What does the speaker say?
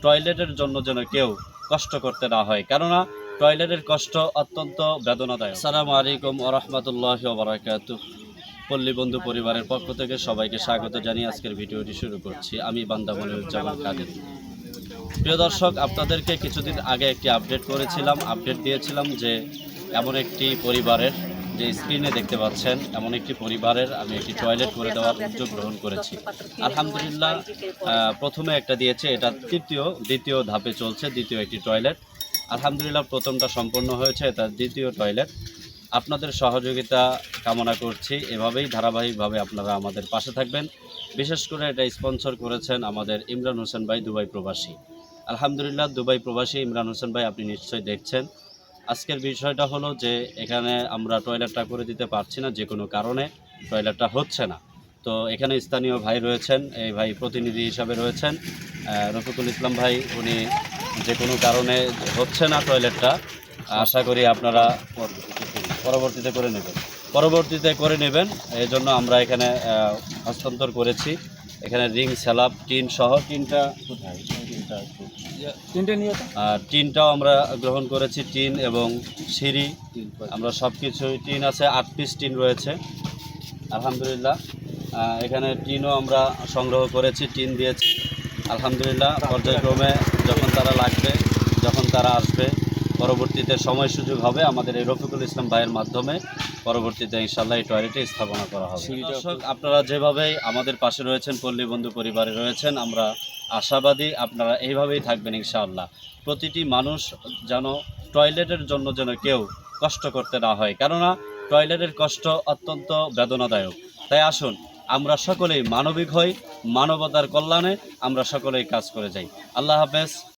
টয়লেটের জন্য যেন কেউ কষ্ট করতে না হয়, কেননা টয়লেটের কষ্ট অত্যন্ত বেদনাদায়ক। আসসালামু আলাইকুম ওয়া রাহমাতুল্লাহি ওয়া বারাকাতুহু। পল্লী বন্ধু পরিবারের পক্ষ থেকে সবাইকে স্বাগত জানিয়ে আজকের ভিডিওটি শুরু করছি। আমি বান্দা মনিরুজ্জামান কাদের। প্রিয় দর্শক, আপনাদেরকে কিছুদিন আগে একটি আপডেট দিয়েছিলাম যে এমন একটি পরিবারের, যে স্ক্রিনে দেখতে পাচ্ছেন, এমন একটি পরিবারের আমি একটি টয়লেট করে দেওয়ার উদ্যোগ গ্রহণ করেছি। আলহামদুলিল্লাহ, প্রথমে একটা দিয়েছে, এটা দ্বিতীয় ধাপে চলছে, দ্বিতীয় একটি টয়লেট। আলহামদুলিল্লাহ, প্রথমটা সম্পন্ন হয়েছে, এটা দ্বিতীয় টয়লেট। আপনাদের সহযোগিতা কামনা করছি, এভাবেই ধারাবাহিকভাবে আপনারা আমাদের পাশে থাকবেন। বিশেষ করে এটা স্পন্সর করেছেন আমাদের ইমরান হোসেন ভাই, দুবাই প্রবাসী। আলহামদুলিল্লাহ, দুবাই প্রবাসী ইমরান হোসেন ভাই, আপনি নিশ্চয়ই দেখছেন। আজকের বিষয়টা হলো যে এখানে আমরা টয়লেটটা করে দিতে পারছি না, যে কোনো কারণে টয়লেটটা হচ্ছে না। তো এখানে স্থানীয় ভাই রয়েছেন, এই ভাই প্রতিনিধি হিসাবে রয়েছেন রফিকুল ইসলাম ভাই। উনি যে কোনো কারণে হচ্ছে না টয়লেটটা, আশা করি আপনারা পরবর্তীতে করে নেবেন। এই জন্য আমরা এখানে হস্তান্তর করেছি। এখানে রিং, স্যালাপ, টিন সহ, টিনটা কোথায়, টিনটাও আমরা গ্রহণ করেছি, টিন এবং সিঁড়ি, আমরা সব কিছুই, টিন আছে 8 পিস টিন রয়েছে আলহামদুলিল্লাহ। এখানে টিনও আমরা সংগ্রহ করেছি, টিন দিয়েছি আলহামদুলিল্লাহ। পর্যায়ক্রমে যখন তারা লাগবে, যখন তারা আসবে, পরবর্তীতে সময় সুযোগ হবে আমাদের এই রফিকুল ইসলাম ভাইয়ের মাধ্যমে, পরবর্তীতে ইনশাআল্লাহ এই টয়লেটে স্থাপনা করা হবে। দর্শক, আপনারা যেভাবেই আমাদের পাশে রয়েছেন, পল্লী বন্ধু পরিবারে রয়েছেন, আমরা আশাবাদী আপনারা এইভাবেই থাকবেন ইনশাআল্লাহ। প্রতিটি মানুষ যেন টয়লেটের জন্য যেন কেউ কষ্ট করতে না হয়, কেননা টয়লেটের কষ্ট অত্যন্ত বেদনাদায়ক। তাই আসুন আমরা সকলেই মানবিক হই, মানবতার কল্যাণে আমরা সকলেই কাজ করে যাই। আল্লাহ হাফেজ।